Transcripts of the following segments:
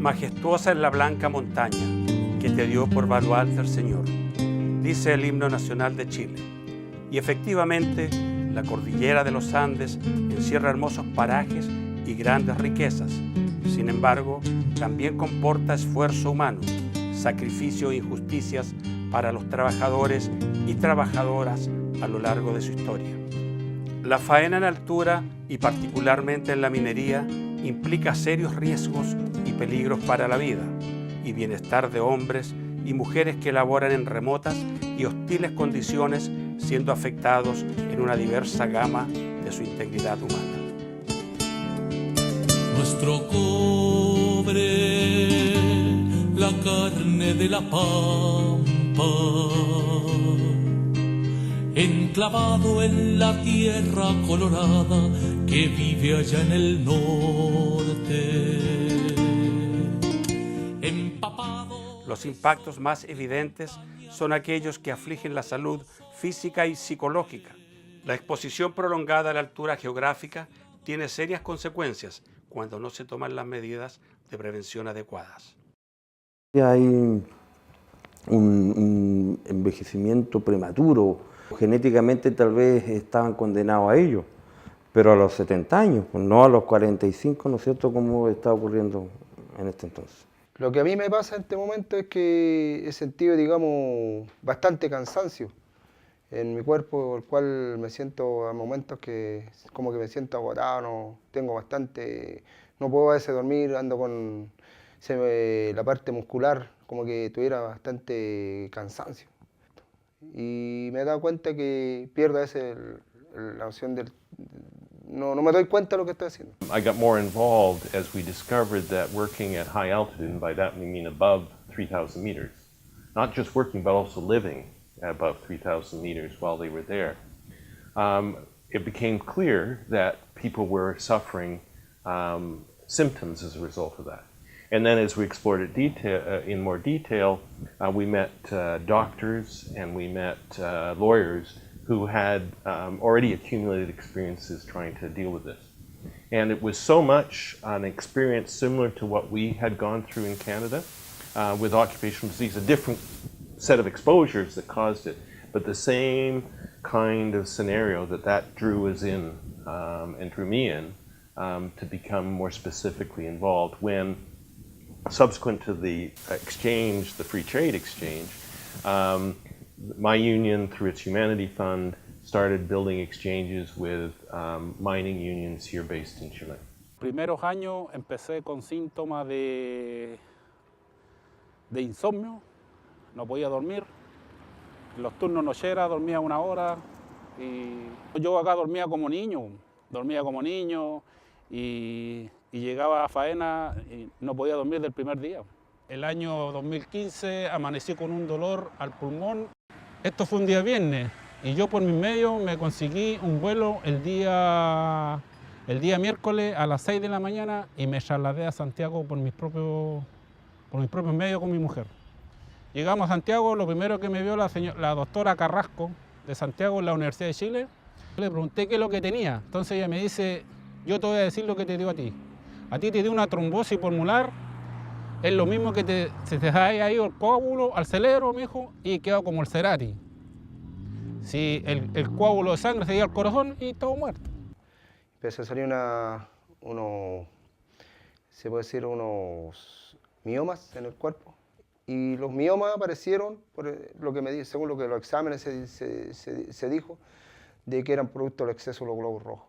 Majestuosa es la blanca montaña que te dio por baluarte el Señor, dice el himno nacional de Chile. Y efectivamente, la cordillera de los Andes encierra hermosos parajes y grandes riquezas. Sin embargo, también comporta esfuerzo humano, sacrificio e injusticias para los trabajadores y trabajadoras a lo largo de su historia. La faena en altura, y particularmente en la minería, implica serios riesgos y peligros para la vida y bienestar de hombres y mujeres que laboran en remotas y hostiles condiciones, siendo afectados en una diversa gama de su integridad humana. Nuestro cobre, la carne de la pampa, enclavado en la tierra colorada que vive allá en el norte, empapado. Los impactos más evidentes son aquellos que afligen la salud física y psicológica. La exposición prolongada a la altura geográfica tiene serias consecuencias cuando no se toman las medidas de prevención adecuadas. Hay un envejecimiento prematuro. Genéticamente tal vez estaban condenados a ello, pero a los 70 años, pues no a los 45, ¿no es cierto?, como está ocurriendo en este entonces. Lo que a mí me pasa en este momento es que he sentido, digamos, bastante cansancio en mi cuerpo, el cual me siento a momentos que como que me siento agotado, no puedo a veces dormir, ando con la parte muscular, como que tuviera bastante cansancio. Y me he dado cuenta que pierdo a veces la noción del... No me doy cuenta de lo que estoy haciendo. I got more involved as we discovered that working at high altitude, and by that we mean above 3,000 meters, not just working but also living at above 3,000 meters while they were there, it became clear that people were suffering symptoms as a result of that. And then as we explored it in more detail, we met doctors and we met lawyers who had already accumulated experiences trying to deal with this. And it was so much an experience similar to what we had gone through in Canada with occupational disease, a different set of exposures that caused it, but the same kind of scenario that drew us in and drew me in to become more specifically involved when, subsequent to the exchange, the free trade exchange, my union, through its Humanity Fund, started building exchanges with mining unions here based in Chile. Primeros años empecé con síntomas de insomnio, no podía dormir, en los turnos nocheras dormía 1 hora y yo acá dormía como niño y llegaba a faena y no podía dormir del primer día. El año 2015 amanecí con un dolor al pulmón. Esto fue un día viernes y yo por mis medios me conseguí un vuelo el día miércoles a las 6 de la mañana y me trasladé a Santiago por mis propios medios con mi mujer. Llegamos a Santiago, lo primero que me vio la doctora Carrasco de Santiago en la Universidad de Chile. Le pregunté qué es lo que tenía, entonces ella me dice, yo te voy a decir lo que te dio a ti. A ti te dio una trombosis pulmonar, es lo mismo que se te ha ido el coágulo al cerebro, me dijo, y quedó como el Cerati. Si el coágulo de sangre se iba al corazón y estaba muerto. Empezó a salir unos miomas en el cuerpo. Y los miomas aparecieron, según lo que los exámenes se dijo, de que eran producto del exceso de los glóbulos rojos.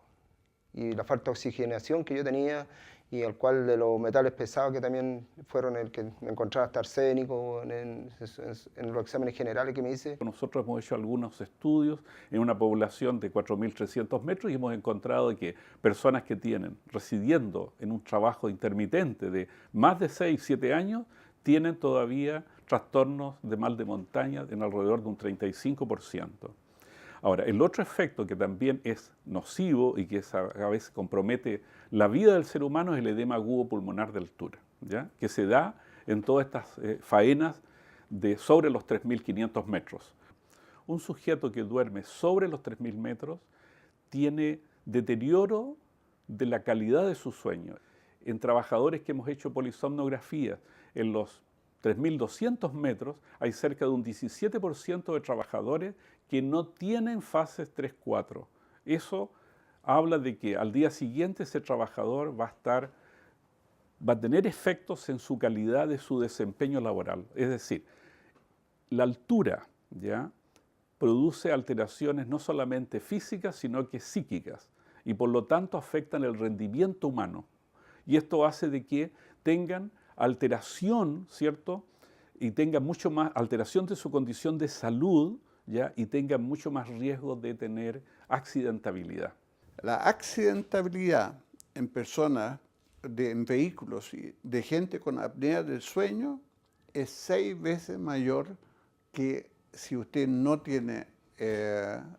Y la falta de oxigenación que yo tenía, y al cual de los metales pesados que también fueron el que me encontraba hasta arsénico en los exámenes generales que me hice. Nosotros hemos hecho algunos estudios en una población de 4.300 metros y hemos encontrado que personas que tienen residiendo en un trabajo intermitente de más de 6, 7 años tienen todavía trastornos de mal de montaña en alrededor de un 35%. Ahora, el otro efecto que también es nocivo y que a veces compromete la vida del ser humano es el edema agudo pulmonar de altura, ¿ya? Que se da en todas estas faenas de sobre los 3.500 metros. Un sujeto que duerme sobre los 3.000 metros tiene deterioro de la calidad de su sueño. en trabajadores que hemos hecho polisomnografía en los 3.200 metros, hay cerca de un 17% de trabajadores que no tienen fases 3-4. Eso habla de que al día siguiente ese trabajador va a tener efectos en su calidad de su desempeño laboral. Es decir, la altura, ¿ya?, produce alteraciones no solamente físicas, sino que psíquicas, y por lo tanto afectan el rendimiento humano. Y esto hace de que tengan alteración, ¿cierto?, y tengan mucho más alteración de su condición de salud, ¿ya?, y tengan mucho más riesgo de tener accidentabilidad. La accidentabilidad en personas, en vehículos y de gente con apnea del sueño es 6 veces mayor que si usted no tiene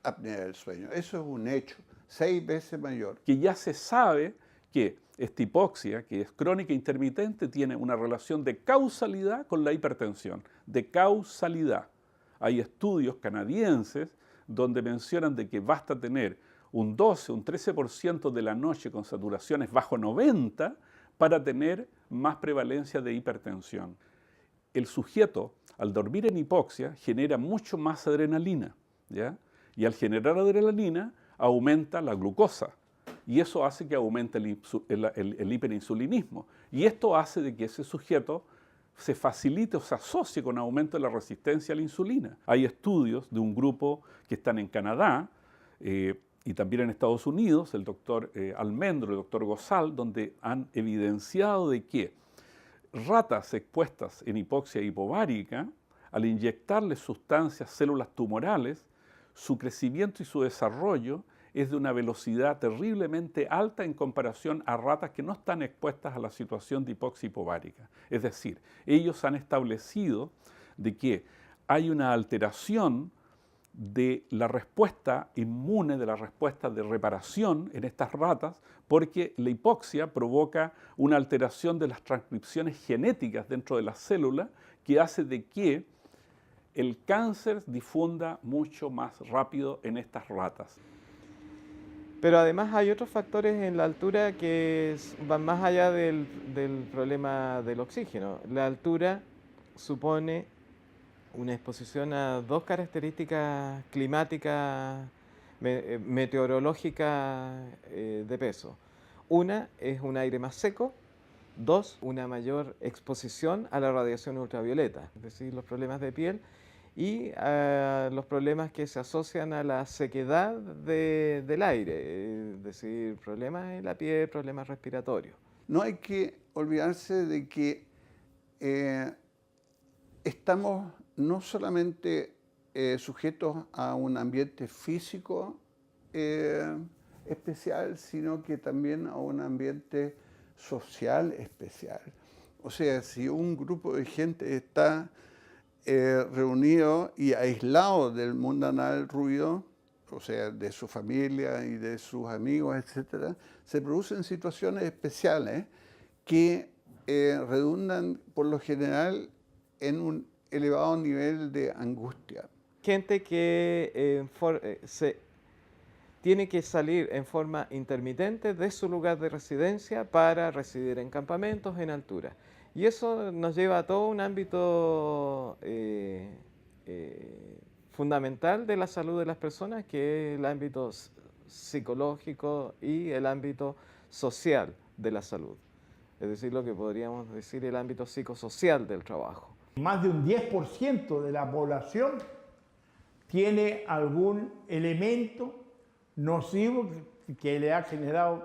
apnea del sueño. Eso es un hecho, 6 veces mayor. Que ya se sabe que esta hipoxia, que es crónica intermitente, tiene una relación de causalidad con la hipertensión, de causalidad. Hay estudios canadienses donde mencionan de que basta tener un 12, un 13% de la noche con saturaciones bajo 90 para tener más prevalencia de hipertensión. El sujeto, al dormir en hipoxia, genera mucho más adrenalina, ¿ya? Y al generar adrenalina, aumenta la glucosa. Y eso hace que aumente el hiperinsulinismo. Y esto hace de que ese sujeto se facilite o se asocie con aumento de la resistencia a la insulina. Hay estudios de un grupo que están en Canadá y también en Estados Unidos, el doctor Almendro y el doctor Gozal, donde han evidenciado de que ratas expuestas en hipoxia hipovárica, al inyectarles sustancias, células tumorales, su crecimiento y su desarrollo es de una velocidad terriblemente alta en comparación a ratas que no están expuestas a la situación de hipoxia hipovárica. Es decir, ellos han establecido de que hay una alteración de la respuesta inmune, de la respuesta de reparación en estas ratas, porque la hipoxia provoca una alteración de las transcripciones genéticas dentro de la célula que hace de que el cáncer difunda mucho más rápido en estas ratas. Pero además hay otros factores en la altura que van más allá del problema del oxígeno. La altura supone una exposición a 2 características climáticas, meteorológicas de peso. Una es un aire más seco, 2, una mayor exposición a la radiación ultravioleta, es decir, los problemas de piel y los problemas que se asocian a la sequedad del aire, es decir, problemas en la piel, problemas respiratorios. No hay que olvidarse de que estamos no solamente sujetos a un ambiente físico especial, sino que también a un ambiente social especial. O sea, si un grupo de gente está reunido y aislado del mundanal ruido, o sea, de su familia y de sus amigos, etc., se producen situaciones especiales que redundan por lo general en un elevado nivel de angustia. Gente que tiene que salir en forma intermitente de su lugar de residencia para residir en campamentos en altura. Y eso nos lleva a todo un ámbito fundamental de la salud de las personas, que es el ámbito psicológico y el ámbito social de la salud. Es decir, lo que podríamos decir el ámbito psicosocial del trabajo. Más de un 10% de la población tiene algún elemento nocivo que le ha generado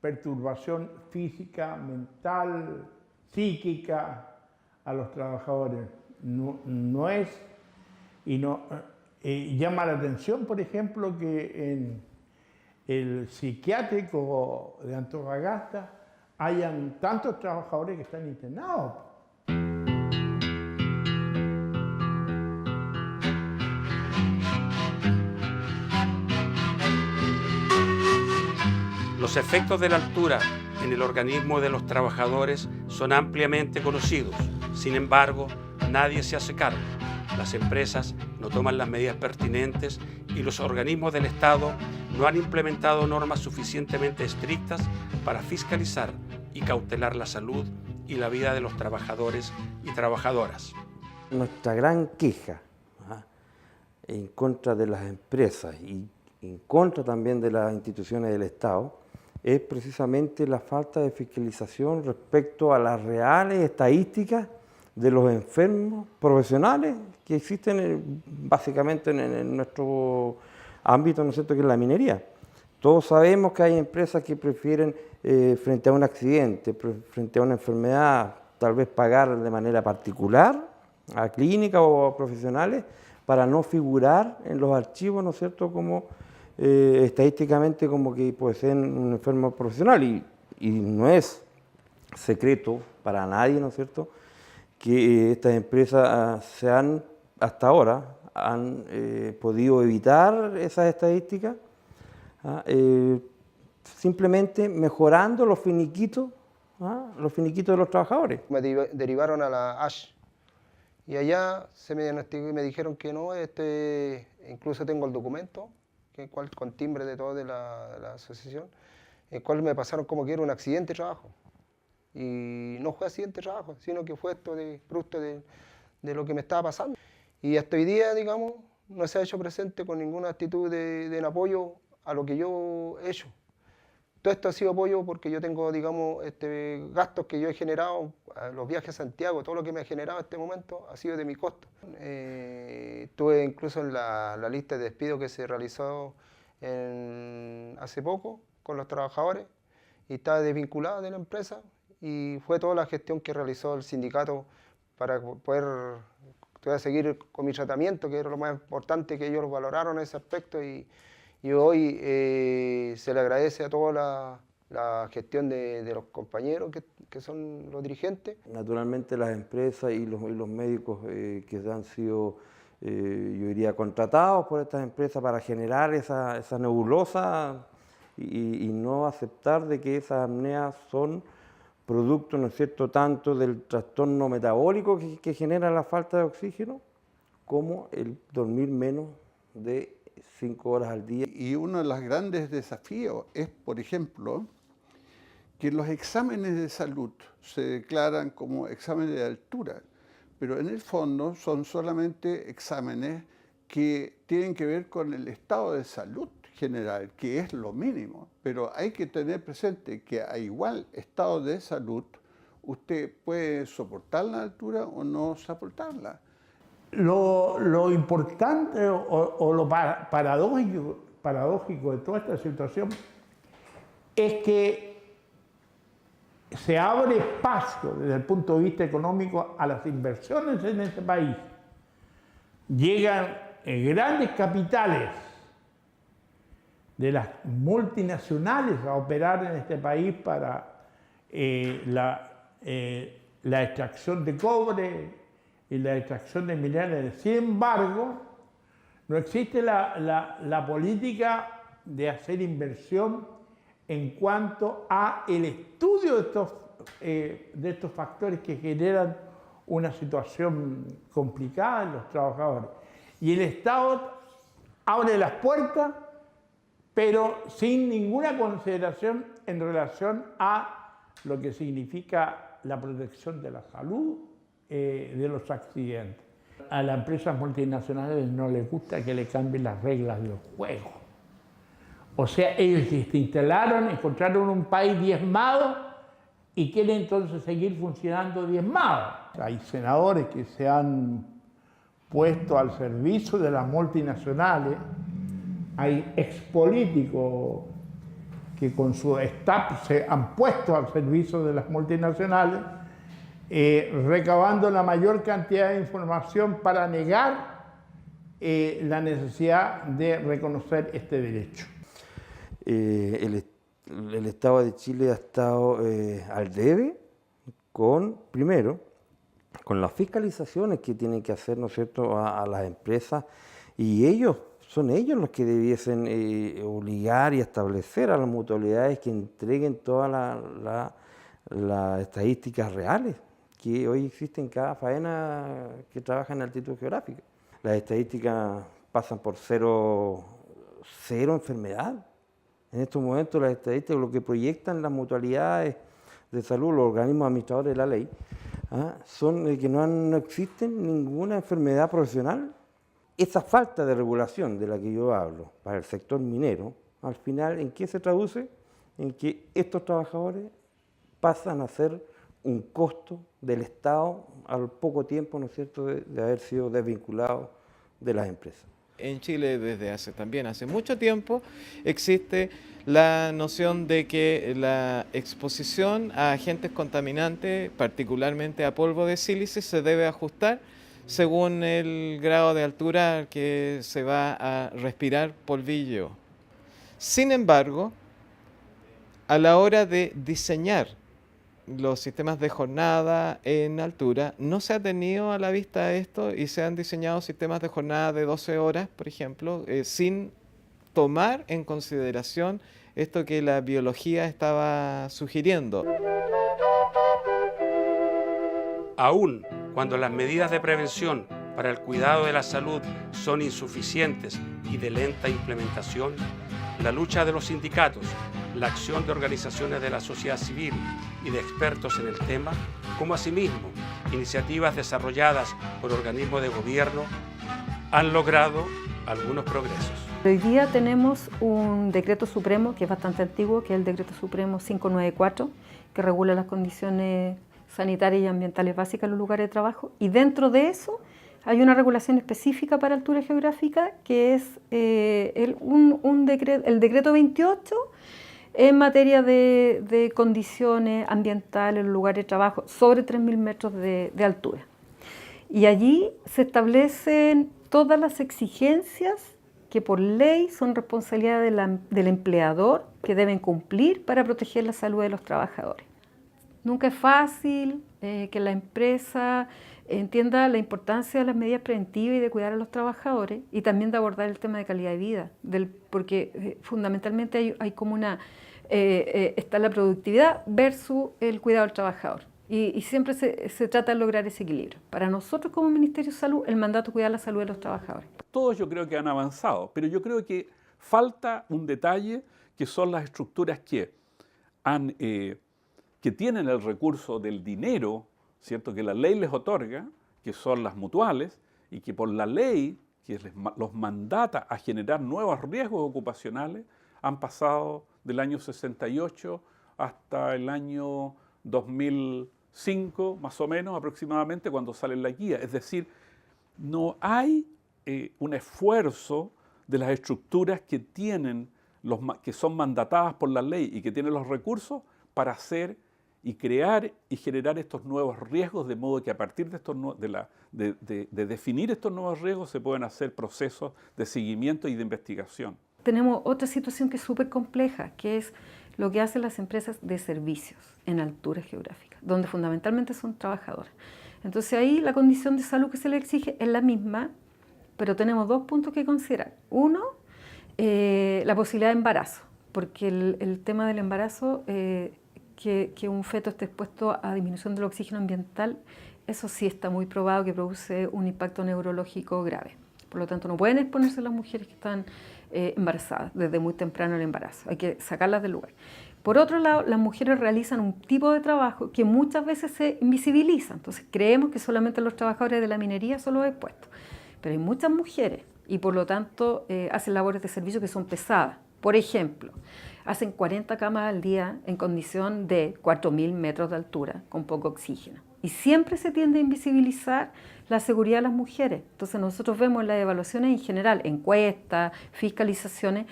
perturbación física, mental, psíquica a los trabajadores. No es, y no llama la atención, por ejemplo, que en el psiquiátrico de Antofagasta hayan tantos trabajadores que están internados. Los efectos de la altura en el organismo de los trabajadores son ampliamente conocidos. Sin embargo, nadie se hace cargo. Las empresas no toman las medidas pertinentes y los organismos del Estado no han implementado normas suficientemente estrictas para fiscalizar y cautelar la salud y la vida de los trabajadores y trabajadoras. Nuestra gran queja en contra de las empresas y en contra también de las instituciones del Estado es precisamente la falta de fiscalización respecto a las reales estadísticas de los enfermos profesionales que existen básicamente en nuestro ámbito, ¿no es cierto?, que es la minería. Todos sabemos que hay empresas que prefieren, frente a un accidente, frente a una enfermedad, tal vez pagar de manera particular a clínicas o a profesionales para no figurar en los archivos, ¿no es cierto?, como estadísticamente como que puede ser un enfermo profesional. Y no es secreto para nadie, ¿no es cierto?, que estas empresas hasta ahora han podido evitar esas estadísticas simplemente mejorando los finiquitos de los trabajadores. Me derivaron a la ASH y allá se me diagnosticó y me dijeron que no, incluso tengo el documento, con timbre de todo de la asociación, el cual me pasaron como que era un accidente de trabajo. Y no fue accidente de trabajo, sino que fue esto producto de lo que me estaba pasando. Y hasta hoy día, digamos, no se ha hecho presente con ninguna actitud de apoyo a lo que yo he hecho. Todo esto ha sido apoyo porque yo tengo, digamos, gastos que yo he generado, los viajes a Santiago, todo lo que me ha generado en este momento ha sido de mi costo. Estuve incluso en la lista de despido que se realizó hace poco con los trabajadores y estaba desvinculado de la empresa y fue toda la gestión que realizó el sindicato para poder seguir con mi tratamiento, que era lo más importante, que ellos valoraron ese aspecto y hoy se le agradece a toda la gestión de los compañeros que son los dirigentes. Naturalmente las empresas y los médicos que han sido, yo diría, contratados por estas empresas para generar esa nebulosa y no aceptar de que esas apneas son producto, ¿no es cierto?, tanto del trastorno metabólico que genera la falta de oxígeno como el dormir menos de 5 horas al día. Y uno de los grandes desafíos es, por ejemplo, que los exámenes de salud se declaran como exámenes de altura, pero en el fondo son solamente exámenes que tienen que ver con el estado de salud general, que es lo mínimo. Pero hay que tener presente que a igual estado de salud, usted puede soportar la altura o no soportarla. Lo importante o lo paradójico de toda esta situación es que se abre espacio desde el punto de vista económico a las inversiones en este país. Llegan grandes capitales de las multinacionales a operar en este país para la extracción de cobre y la extracción de minerales. Sin embargo, no existe la política de hacer inversión en cuanto a el estudio de estos factores que generan una situación complicada en los trabajadores. Y el Estado abre las puertas, pero sin ninguna consideración en relación a lo que significa la protección de la salud, de los accidentes. A las empresas multinacionales no les gusta que le cambien las reglas del juego. O sea, ellos se instalaron, encontraron un país diezmado y quieren entonces seguir funcionando diezmado. Hay senadores que se han puesto al servicio de las multinacionales, hay expolíticos que con su staff se han puesto al servicio de las multinacionales, recabando la mayor cantidad de información para negar la necesidad de reconocer este derecho. El Estado de Chile ha estado al debe primero, con las fiscalizaciones que tienen que hacer, ¿no es cierto?, a las empresas, y son ellos los que debiesen obligar y establecer a las mutualidades que entreguen todas las estadísticas reales que hoy existen en cada faena que trabaja en altitud geográfica. Las estadísticas pasan por cero enfermedad. En estos momentos las estadísticas, lo que proyectan las mutualidades de salud, los organismos administradores de la ley, son que no existen ninguna enfermedad profesional. Esa falta de regulación de la que yo hablo para el sector minero, al final, ¿en qué se traduce? En que estos trabajadores pasan a ser un costo del Estado al poco tiempo, ¿no es cierto?, de haber sido desvinculados de las empresas. En Chile desde hace mucho tiempo existe la noción de que la exposición a agentes contaminantes, particularmente a polvo de sílice, se debe ajustar según el grado de altura al que se va a respirar polvillo. Sin embargo, a la hora de diseñar los sistemas de jornada en altura, no se ha tenido a la vista esto y se han diseñado sistemas de jornada de 12 horas, por ejemplo, sin tomar en consideración esto que la biología estaba sugiriendo. Aún cuando las medidas de prevención para el cuidado de la salud son insuficientes y de lenta implementación, la lucha de los sindicatos, la acción de organizaciones de la sociedad civil y de expertos en el tema, como asimismo iniciativas desarrolladas por organismos de gobierno, han logrado algunos progresos. Hoy día tenemos un decreto supremo que es bastante antiguo, que es el decreto supremo 594, que regula las condiciones sanitarias y ambientales básicas en los lugares de trabajo, y dentro de eso hay una regulación específica para altura geográfica que es el decreto 28 en materia de condiciones ambientales en los lugares de trabajo sobre 3.000 metros de altura. Y allí se establecen todas las exigencias que por ley son responsabilidad del empleador que deben cumplir para proteger la salud de los trabajadores. Nunca es fácil que la empresa entienda la importancia de las medidas preventivas y de cuidar a los trabajadores y también de abordar el tema de calidad de vida, porque fundamentalmente hay como está la productividad versus el cuidado del trabajador. Y siempre se trata de lograr ese equilibrio. Para nosotros como Ministerio de Salud, el mandato es cuidar la salud de los trabajadores. Todos yo creo que han avanzado, pero yo creo que falta un detalle que son las estructuras que tienen el recurso del dinero, ¿cierto?, que la ley les otorga, que son las mutuales, y que por la ley que los mandata a generar nuevos riesgos ocupacionales, han pasado del año 68 hasta el año 2005, más o menos, aproximadamente, cuando sale la guía. Es decir, no hay un esfuerzo de las estructuras que que son mandatadas por la ley y que tienen los recursos para hacer y crear y generar estos nuevos riesgos, de modo que a partir de definir estos nuevos riesgos se pueden hacer procesos de seguimiento y de investigación. Tenemos otra situación que es súper compleja, que es lo que hacen las empresas de servicios en altura geográfica, donde fundamentalmente son trabajadoras. Entonces ahí la condición de salud que se le exige es la misma, pero tenemos dos puntos que considerar. Uno, la posibilidad de embarazo, porque el tema del embarazo, que un feto esté expuesto a disminución del oxígeno ambiental, eso sí está muy probado que produce un impacto neurológico grave. Por lo tanto, no pueden exponerse las mujeres que están embarazadas desde muy temprano el embarazo. Hay que sacarlas del lugar. Por otro lado, las mujeres realizan un tipo de trabajo que muchas veces se invisibiliza. Entonces, creemos que solamente los trabajadores de la minería son los expuestos. Pero hay muchas mujeres y, por lo tanto, hacen labores de servicio que son pesadas. Por ejemplo, hacen 40 camas al día en condición de 4.000 metros de altura, con poco oxígeno. Y siempre se tiende a invisibilizar la seguridad de las mujeres. Entonces nosotros vemos en las evaluaciones en general, encuestas, fiscalizaciones,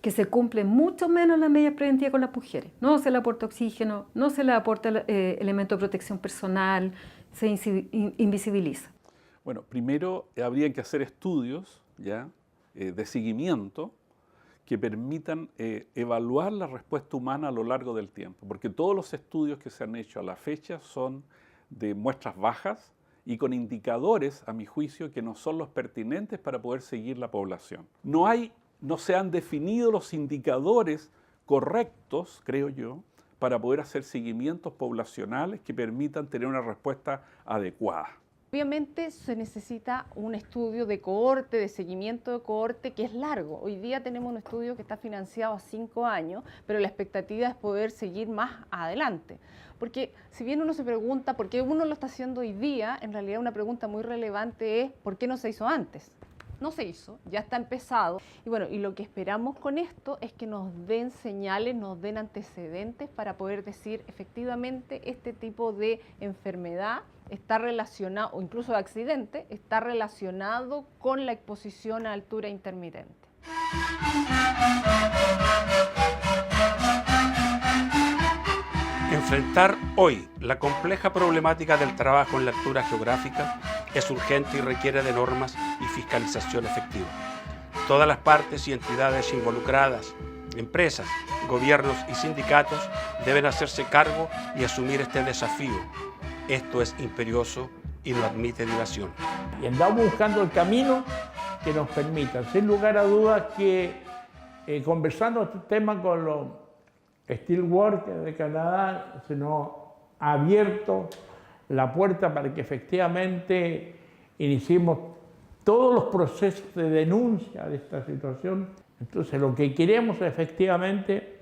que se cumplen mucho menos las medidas preventivas con las mujeres. No se le aporta oxígeno, no se le aporta elemento de protección personal, se invisibiliza. Bueno, primero habría que hacer estudios de seguimiento que permitan evaluar la respuesta humana a lo largo del tiempo, porque todos los estudios que se han hecho a la fecha son de muestras bajas y con indicadores, a mi juicio, que no son los pertinentes para poder seguir la población. No se han definido los indicadores correctos, creo yo, para poder hacer seguimientos poblacionales que permitan tener una respuesta adecuada. Obviamente se necesita un estudio de cohorte, de seguimiento de cohorte, que es largo. Hoy día tenemos un estudio que está financiado a 5 años, pero la expectativa es poder seguir más adelante. Porque si bien uno se pregunta por qué uno lo está haciendo hoy día, en realidad una pregunta muy relevante es ¿por qué no se hizo antes? No se hizo, ya está empezado. Y bueno, y lo que esperamos con esto es que nos den señales, nos den antecedentes para poder decir efectivamente este tipo de enfermedad está relacionado, o incluso de accidente, está relacionado con la exposición a altura intermitente. Enfrentar hoy la compleja problemática del trabajo en la altura geográfica es urgente y requiere de normas y fiscalización efectiva. Todas las partes y entidades involucradas, empresas, gobiernos y sindicatos deben hacerse cargo y asumir este desafío. Esto es imperioso y no admite dilación. Y andamos buscando el camino que nos permita, sin lugar a dudas, que conversando este tema con los Steelworkers de Canadá, se nos ha abierto la puerta para que efectivamente iniciemos todos los procesos de denuncia de esta situación. Entonces, lo que queremos es efectivamente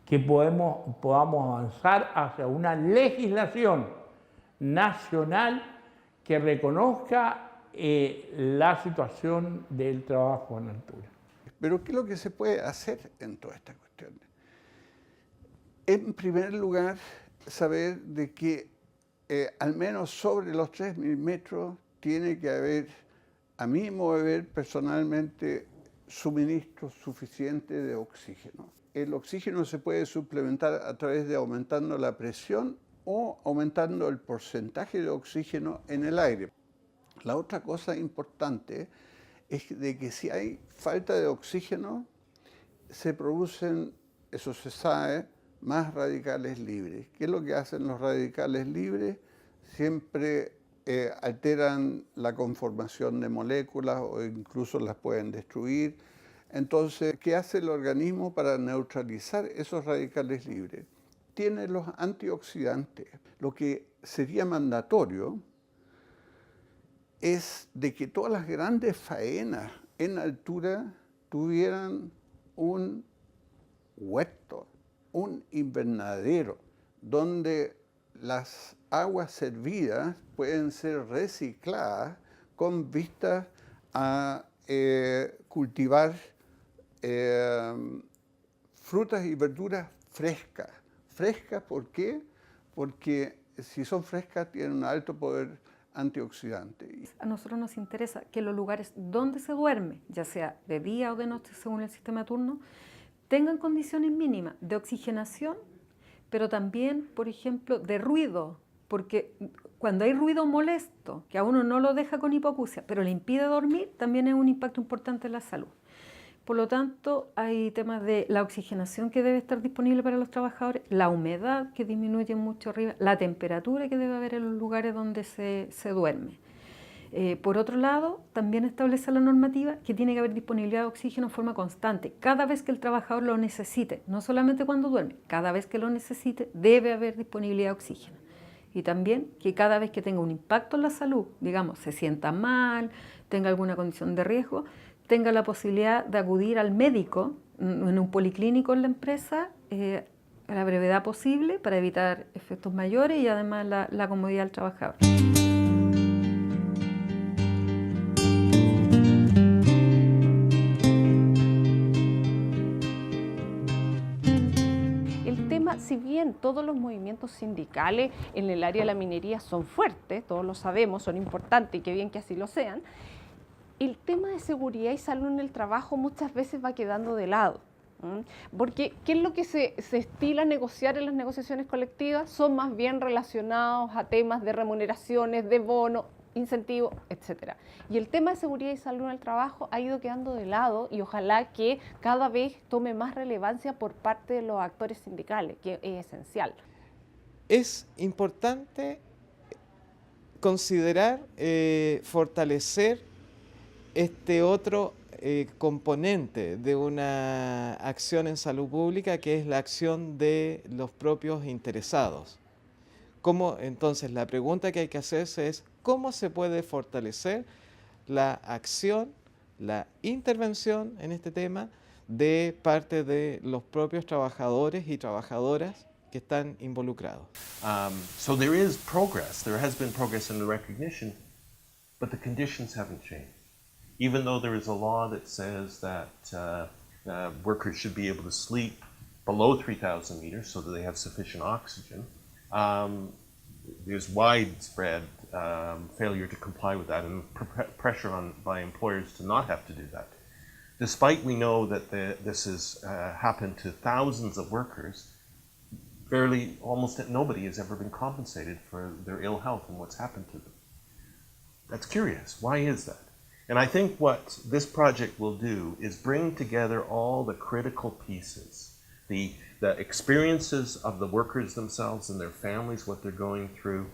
que podamos avanzar hacia una legislación nacional que reconozca la situación del trabajo en altura. Pero ¿qué es lo que se puede hacer en toda esta cuestión? En primer lugar, saber de que al menos sobre los 3.000 metros tiene que haber, a mi modo de ver personalmente, suministro suficiente de oxígeno. El oxígeno se puede suplementar a través de aumentando la presión o aumentando el porcentaje de oxígeno en el aire. La otra cosa importante es de que si hay falta de oxígeno, se producen, eso se sabe, más radicales libres. ¿Qué es lo que hacen los radicales libres? Siempre alteran la conformación de moléculas o incluso las pueden destruir. Entonces, ¿qué hace el organismo para neutralizar esos radicales libres? Tiene los antioxidantes. Lo que sería mandatorio es de que todas las grandes faenas en altura tuvieran un huerto, un invernadero, donde las aguas servidas pueden ser recicladas con vistas a cultivar frutas y verduras frescas. ¿Frescas por qué? Porque si son frescas tienen un alto poder antioxidante. A nosotros nos interesa que los lugares donde se duerme, ya sea de día o de noche según el sistema de turno, tengan condiciones mínimas de oxigenación, pero también, por ejemplo, de ruido, porque cuando hay ruido molesto, que a uno no lo deja con hipoacusia, pero le impide dormir, también es un impacto importante en la salud. Por lo tanto, hay temas de la oxigenación que debe estar disponible para los trabajadores, la humedad que disminuye mucho arriba, la temperatura que debe haber en los lugares donde se duerme. Por otro lado, también establece la normativa que tiene que haber disponibilidad de oxígeno en forma constante. Cada vez que el trabajador lo necesite, no solamente cuando duerme, cada vez que lo necesite debe haber disponibilidad de oxígeno. Y también que cada vez que tenga un impacto en la salud, digamos, se sienta mal, tenga alguna condición de riesgo, tenga la posibilidad de acudir al médico en un policlínico en la empresa a la brevedad posible para evitar efectos mayores y además la comodidad del trabajador. Si bien todos los movimientos sindicales en el área de la minería son fuertes, todos lo sabemos, son importantes y qué bien que así lo sean, el tema de seguridad y salud en el trabajo muchas veces va quedando de lado. Porque ¿qué es lo que se estila a negociar en las negociaciones colectivas? Son más bien relacionados a temas de remuneraciones, de bonos, incentivos, etc. Y el tema de seguridad y salud en el trabajo ha ido quedando de lado y ojalá que cada vez tome más relevancia por parte de los actores sindicales, que es esencial. Es importante considerar fortalecer este otro componente de una acción en salud pública, que es la acción de los propios interesados. ¿Cómo? Entonces, la pregunta que hay que hacerse es cómo se puede fortalecer la acción, la intervención en este tema de parte de los propios trabajadores y trabajadoras que están involucrados. So there is progress. There has been progress in the recognition, but the conditions haven't changed. Even though there is a law that says that workers should be able to sleep below 3,000 meters so that they have sufficient oxygen, there's widespread failure to comply with that and pressure by employers to not have to do that. Despite we know that this has happened to thousands of workers, almost nobody has ever been compensated for their ill health and what's happened to them. That's curious. Why is that? And I think what this project will do is bring together all the critical pieces, the experiences of the workers themselves and their families, what they're going through,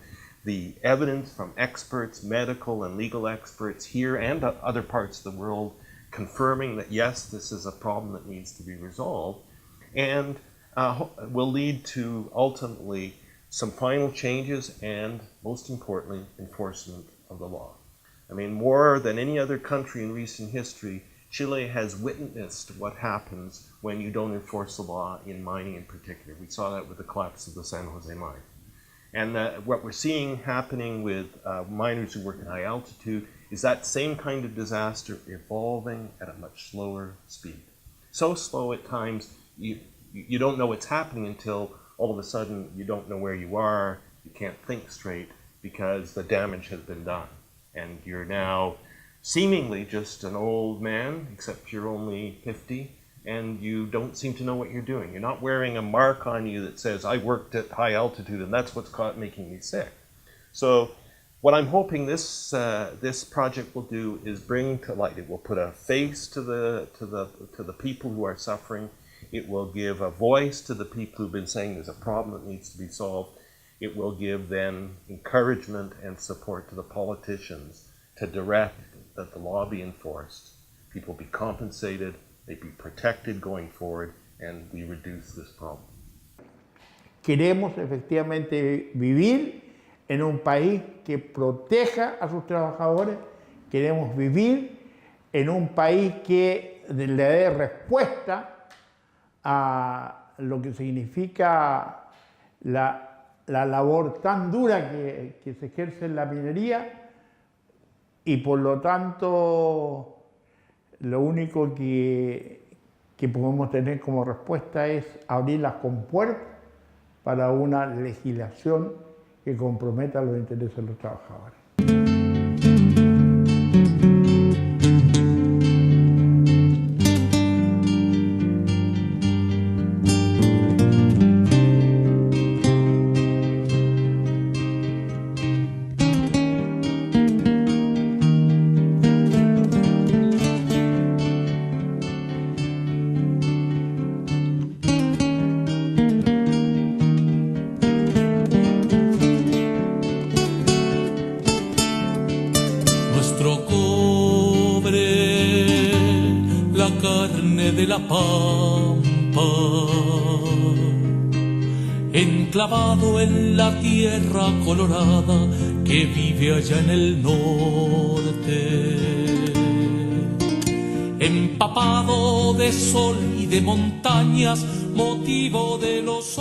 the evidence from experts, medical and legal experts here and other parts of the world, confirming that yes, this is a problem that needs to be resolved, and will lead to ultimately some final changes and, most importantly, enforcement of the law. I mean, more than any other country in recent history, Chile has witnessed what happens when you don't enforce the law in mining in particular. We saw that with the collapse of the San Jose mine. And what we're seeing happening with miners who work at high altitude is that same kind of disaster evolving at a much slower speed. So slow at times, you don't know what's happening until all of a sudden you don't know where you are, you can't think straight because the damage has been done. And you're now seemingly just an old man, except you're only 50, and you don't seem to know what you're doing. You're not wearing a mark on you that says, I worked at high altitude and that's what's making me sick. So what I'm hoping this project will do is bring to light, it will put a face to the people who are suffering. It will give a voice to the people who've been saying there's a problem that needs to be solved. It will give then encouragement and support to the politicians to direct that the law be enforced, people be compensated, they be protected going forward, and we reduce this problem. Queremos efectivamente vivir en un país que proteja a sus trabajadores, queremos vivir en un país que le dé respuesta a lo que significa la labor tan dura que se ejerce en la minería, y por lo tanto lo único que podemos tener como respuesta es abrir las compuertas para una legislación que comprometa los intereses de los trabajadores. De la pampa, enclavado en la tierra colorada que vive allá en el norte, empapado de sol y de montañas, motivo de los